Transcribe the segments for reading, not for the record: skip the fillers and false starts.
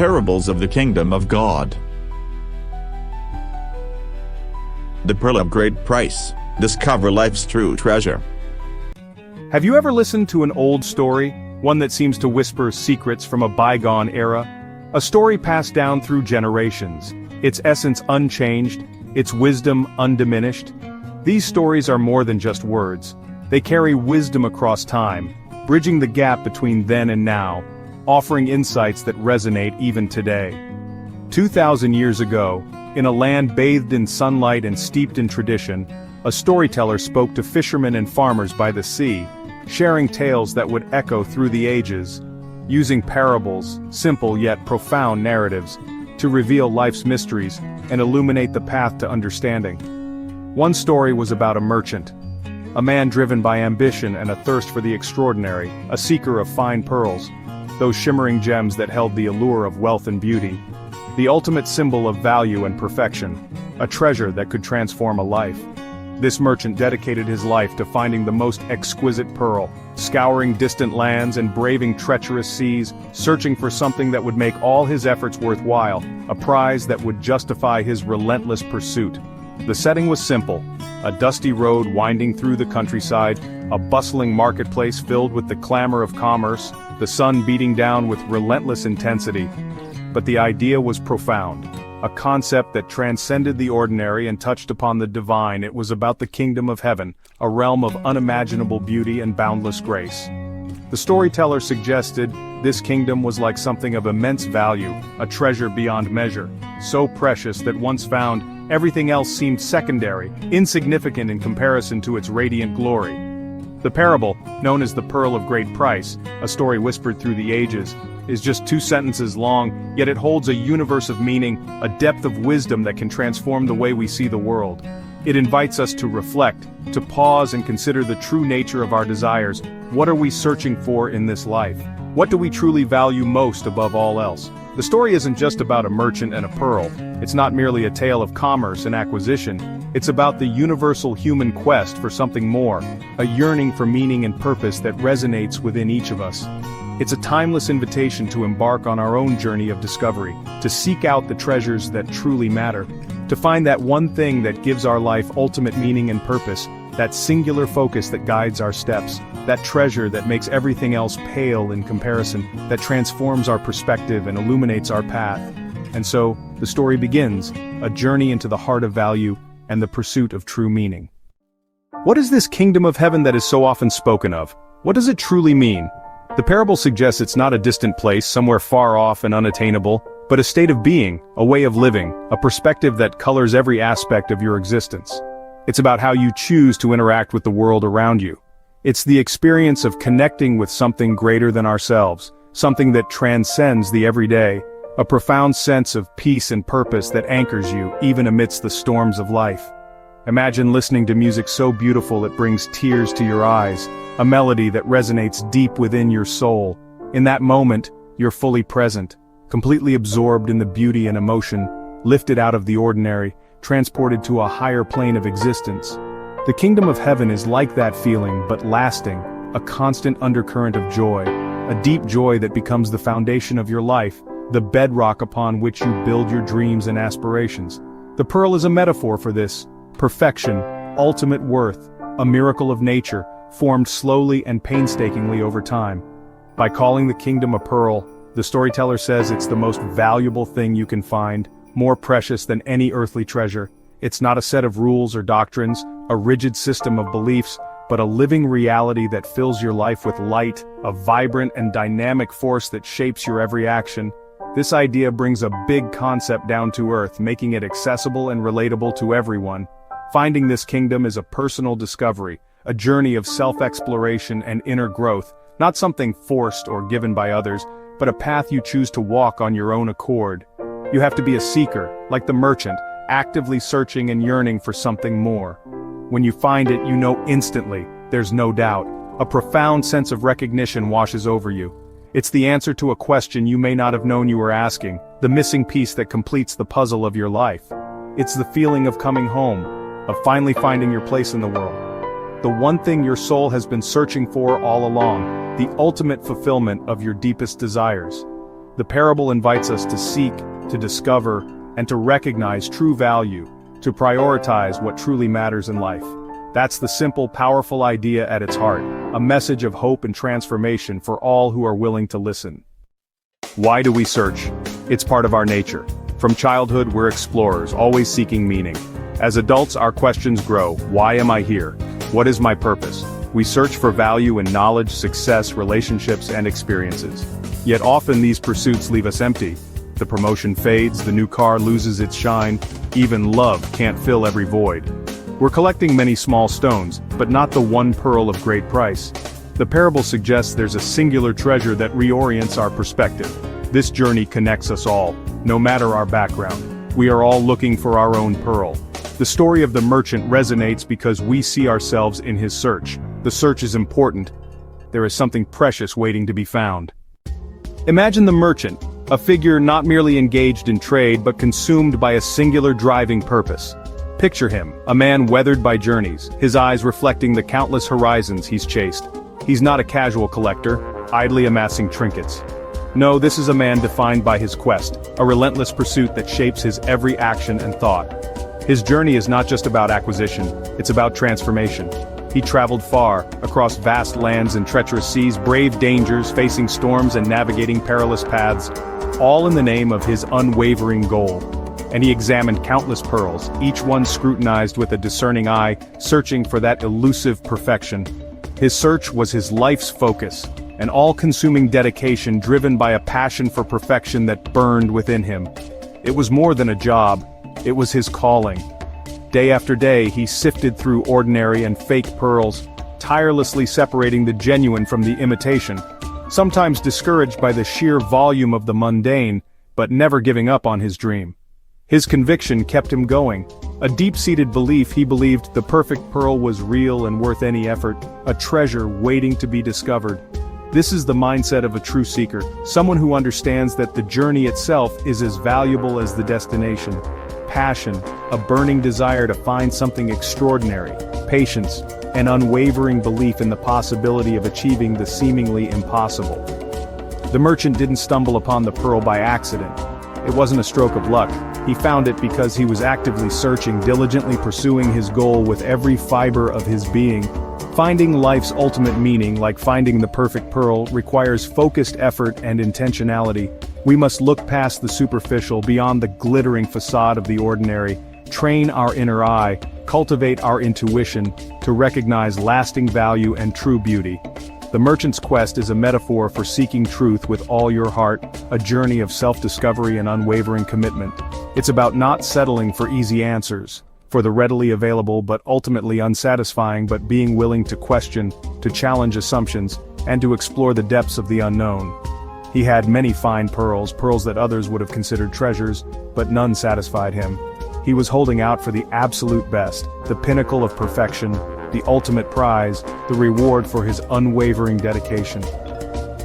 Parables of the Kingdom of God. The Pearl of Great Price. Discover life's true treasure. Have you ever listened to an old story, one that seems to whisper secrets from a bygone era? A story passed down through generations, its essence unchanged, its wisdom undiminished. These stories are more than just words. They carry wisdom across time, bridging the gap between then and now, offering insights that resonate even today. 2,000 years ago, in a land bathed in sunlight and steeped in tradition, a storyteller spoke to fishermen and farmers by the sea, sharing tales that would echo through the ages, using parables, simple yet profound narratives, to reveal life's mysteries and illuminate the path to understanding. One story was about a merchant, a man driven by ambition and a thirst for the extraordinary, a seeker of fine pearls, those shimmering gems that held the allure of wealth and beauty, the ultimate symbol of value and perfection, a treasure that could transform a life. This merchant dedicated his life to finding the most exquisite pearl, scouring distant lands and braving treacherous seas, searching for something that would make all his efforts worthwhile, a prize that would justify his relentless pursuit. The setting was simple, a dusty road winding through the countryside, a bustling marketplace filled with the clamor of commerce, the sun beating down with relentless intensity. But the idea was profound, a concept that transcended the ordinary and touched upon the divine. It was about the kingdom of heaven, a realm of unimaginable beauty and boundless grace. The storyteller suggested this kingdom was like something of immense value, a treasure beyond measure, so precious that once found, everything else seemed secondary, insignificant in comparison to its radiant glory. The parable, known as the Pearl of Great Price, a story whispered through the ages, is just 2 sentences long, yet it holds a universe of meaning, a depth of wisdom that can transform the way we see the world. It invites us to reflect, to pause and consider the true nature of our desires. What are we searching for in this life? What do we truly value most above all else? The story isn't just about a merchant and a pearl. It's not merely a tale of commerce and acquisition. It's about the universal human quest for something more, a yearning for meaning and purpose that resonates within each of us. It's a timeless invitation to embark on our own journey of discovery, to seek out the treasures that truly matter, to find that one thing that gives our life ultimate meaning and purpose, that singular focus that guides our steps, that treasure that makes everything else pale in comparison, that transforms our perspective and illuminates our path. And so, the story begins, a journey into the heart of value and the pursuit of true meaning. What is this kingdom of heaven that is so often spoken of? What does it truly mean? The parable suggests it's not a distant place, somewhere far off and unattainable, but a state of being, a way of living, a perspective that colors every aspect of your existence. It's about how you choose to interact with the world around you. It's the experience of connecting with something greater than ourselves, something that transcends the everyday, a profound sense of peace and purpose that anchors you even amidst the storms of life. Imagine listening to music so beautiful it brings tears to your eyes, a melody that resonates deep within your soul. In that moment, you're fully present, completely absorbed in the beauty and emotion, lifted out of the ordinary, transported to a higher plane of existence. The kingdom of heaven is like that feeling, but lasting, a constant undercurrent of joy, a deep joy that becomes the foundation of your life, the bedrock upon which you build your dreams and aspirations. The pearl is a metaphor for this, perfection, ultimate worth, a miracle of nature, formed slowly and painstakingly over time. By calling the kingdom a pearl, the storyteller says it's the most valuable thing you can find, more precious than any earthly treasure. It's not a set of rules or doctrines, a rigid system of beliefs, but a living reality that fills your life with light, a vibrant and dynamic force that shapes your every action. This idea brings a big concept down to earth, making it accessible and relatable to everyone. Finding this kingdom is a personal discovery, a journey of self-exploration and inner growth, not something forced or given by others, but a path you choose to walk on your own accord. You have to be a seeker, like the merchant, actively searching and yearning for something more. When you find it, you know instantly, there's no doubt. A profound sense of recognition washes over you. It's the answer to a question you may not have known you were asking, the missing piece that completes the puzzle of your life. It's the feeling of coming home, of finally finding your place in the world. The one thing your soul has been searching for all along, the ultimate fulfillment of your deepest desires. The parable invites us to seek, to discover, and to recognize true value, to prioritize what truly matters in life. That's the simple, powerful idea at its heart, a message of hope and transformation for all who are willing to listen. Why do we search? It's part of our nature. From childhood, we're explorers, always seeking meaning. As adults, our questions grow. Why am I here? What is my purpose? We search for value in knowledge, success, relationships, and experiences. Yet often these pursuits leave us empty. The promotion fades, the new car loses its shine, even love can't fill every void. We're collecting many small stones, but not the one pearl of great price. The parable suggests there's a singular treasure that reorients our perspective. This journey connects us all, no matter our background. We are all looking for our own pearl. The story of the merchant resonates because we see ourselves in his search. The search is important. There is something precious waiting to be found. Imagine the merchant, a figure not merely engaged in trade but consumed by a singular driving purpose. Picture him, a man weathered by journeys, his eyes reflecting the countless horizons he's chased. He's not a casual collector, idly amassing trinkets. No, this is a man defined by his quest, a relentless pursuit that shapes his every action and thought. His journey is not just about acquisition, it's about transformation. He traveled far, across vast lands and treacherous seas, braved dangers, facing storms and navigating perilous paths, all in the name of his unwavering goal. And he examined countless pearls, each one scrutinized with a discerning eye, searching for that elusive perfection. His search was his life's focus, an all-consuming dedication driven by a passion for perfection that burned within him. It was more than a job, it was his calling. Day after day, he sifted through ordinary and fake pearls, tirelessly separating the genuine from the imitation, sometimes discouraged by the sheer volume of the mundane, but never giving up on his dream. His conviction kept him going, a deep-seated belief. He believed the perfect pearl was real and worth any effort, a treasure waiting to be discovered. This is the mindset of a true seeker, someone who understands that the journey itself is as valuable as the destination. Passion, a burning desire to find something extraordinary, patience, an unwavering belief in the possibility of achieving the seemingly impossible. The merchant didn't stumble upon the pearl by accident. It wasn't a stroke of luck. He found it because he was actively searching, diligently pursuing his goal with every fiber of his being. Finding life's ultimate meaning, like finding the perfect pearl, requires focused effort and intentionality. We must look past the superficial, beyond the glittering facade of the ordinary, train our inner eye, cultivate our intuition, to recognize lasting value and true beauty. The merchant's quest is a metaphor for seeking truth with all your heart, a journey of self-discovery and unwavering commitment. It's about not settling for easy answers, for the readily available but ultimately unsatisfying, but being willing to question, to challenge assumptions, and to explore the depths of the unknown. He had many fine pearls, pearls that others would have considered treasures, but none satisfied him. He was holding out for the absolute best, the pinnacle of perfection, the ultimate prize, the reward for his unwavering dedication.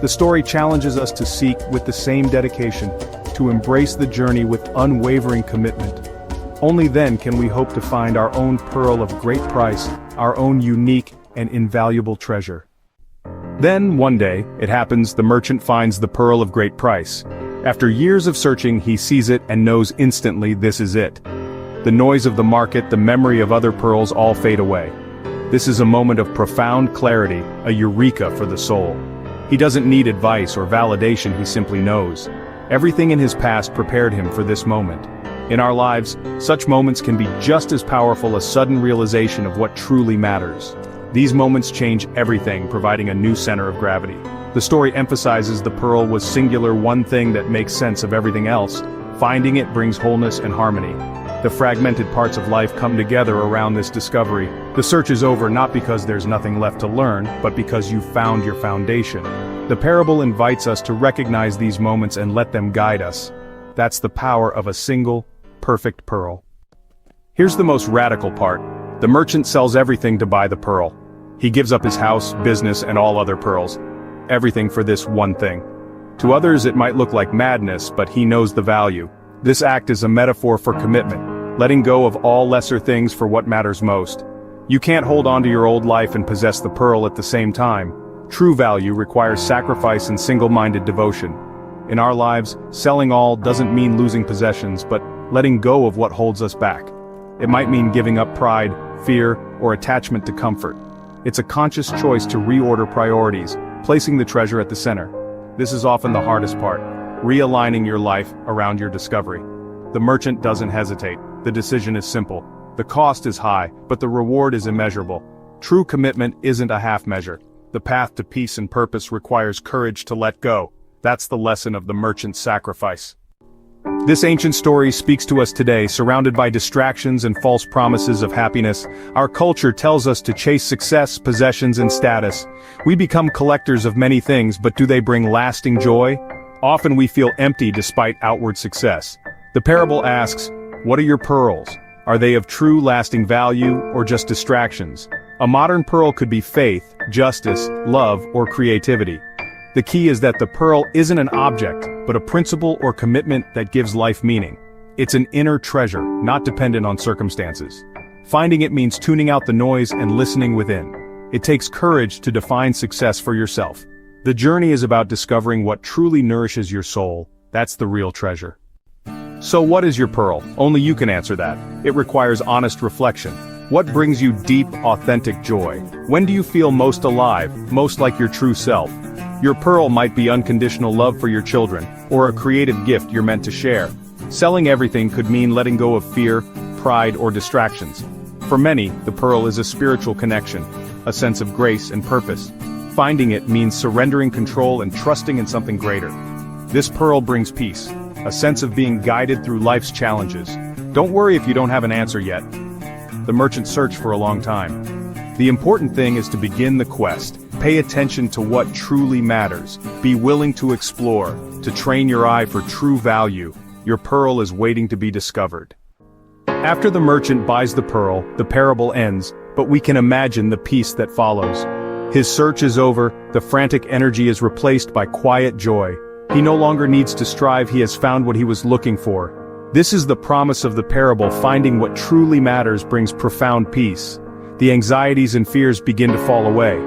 The story challenges us to seek with the same dedication, to embrace the journey with unwavering commitment. Only then can we hope to find our own pearl of great price, our own unique and invaluable treasure. Then, one day, it happens, the merchant finds the pearl of great price. After years of searching, he sees it and knows instantly this is it. The noise of the market, the memory of other pearls all fade away. This is a moment of profound clarity, a eureka for the soul. He doesn't need advice or validation, he simply knows. Everything in his past prepared him for this moment. In our lives, such moments can be just as powerful as sudden realization of what truly matters. These moments change everything, providing a new center of gravity. The story emphasizes the pearl was singular, one thing that makes sense of everything else. Finding it brings wholeness and harmony. The fragmented parts of life come together around this discovery. The search is over not because there's nothing left to learn, but because you've found your foundation. The parable invites us to recognize these moments and let them guide us. That's the power of a single, perfect pearl. Here's the most radical part. The merchant sells everything to buy the pearl. He gives up his house, business, and all other pearls. Everything for this one thing. To others it might look like madness, but he knows the value. This act is a metaphor for commitment, letting go of all lesser things for what matters most. You can't hold on to your old life and possess the pearl at the same time. True value requires sacrifice and single-minded devotion. In our lives, selling all doesn't mean losing possessions, but letting go of what holds us back. It might mean giving up pride, fear, or attachment to comfort. It's a conscious choice to reorder priorities, placing the treasure at the center. This is often the hardest part, realigning your life around your discovery. The merchant doesn't hesitate. The decision is simple. The cost is high, but the reward is immeasurable. True commitment isn't a half measure. The path to peace and purpose requires courage to let go. That's the lesson of the merchant's sacrifice. This ancient story speaks to us today, surrounded by distractions and false promises of happiness. Our culture tells us to chase success, possessions, and status. We become collectors of many things, but do they bring lasting joy? Often we feel empty despite outward success. The parable asks, what are your pearls? Are they of true lasting value, or just distractions? A modern pearl could be faith, justice, love, or creativity. The key is that the pearl isn't an object, but a principle or commitment that gives life meaning. It's an inner treasure, not dependent on circumstances. Finding it means tuning out the noise and listening within. It takes courage to define success for yourself. The journey is about discovering what truly nourishes your soul. That's the real treasure. So what is your pearl? Only you can answer that. It requires honest reflection. What brings you deep, authentic joy? When do you feel most alive, most like your true self? Your pearl might be unconditional love for your children, or a creative gift you're meant to share. Selling everything could mean letting go of fear, pride, or distractions. For many, the pearl is a spiritual connection, a sense of grace and purpose. Finding it means surrendering control and trusting in something greater. This pearl brings peace, a sense of being guided through life's challenges. Don't worry if you don't have an answer yet. The merchant searched for a long time. The important thing is to begin the quest. Pay attention to what truly matters. Be willing to explore, to train your eye for true value. Your pearl is waiting to be discovered. After the merchant buys the pearl, the parable ends, but we can imagine the peace that follows. His search is over, the frantic energy is replaced by quiet joy. He no longer needs to strive, he has found what he was looking for. This is the promise of the parable. Finding what truly matters brings profound peace. The anxieties and fears begin to fall away.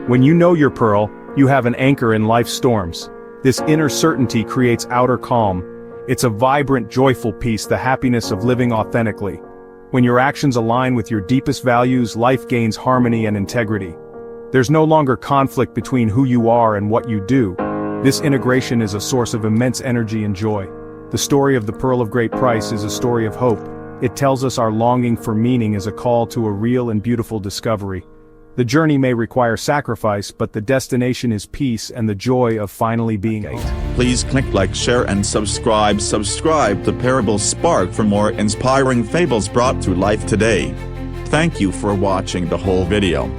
When you know your pearl, you have an anchor in life's storms. This inner certainty creates outer calm. It's a vibrant, joyful peace, the happiness of living authentically. When your actions align with your deepest values, life gains harmony and integrity. There's no longer conflict between who you are and what you do. This integration is a source of immense energy and joy. The story of the Pearl of Great Price is a story of hope. It tells us our longing for meaning is a call to a real and beautiful discovery. The journey may require sacrifice, but the destination is peace and the joy of finally being eight. Please click like, share and subscribe. Subscribe to Parable Spark for more inspiring fables brought to life today. Thank you for watching the whole video.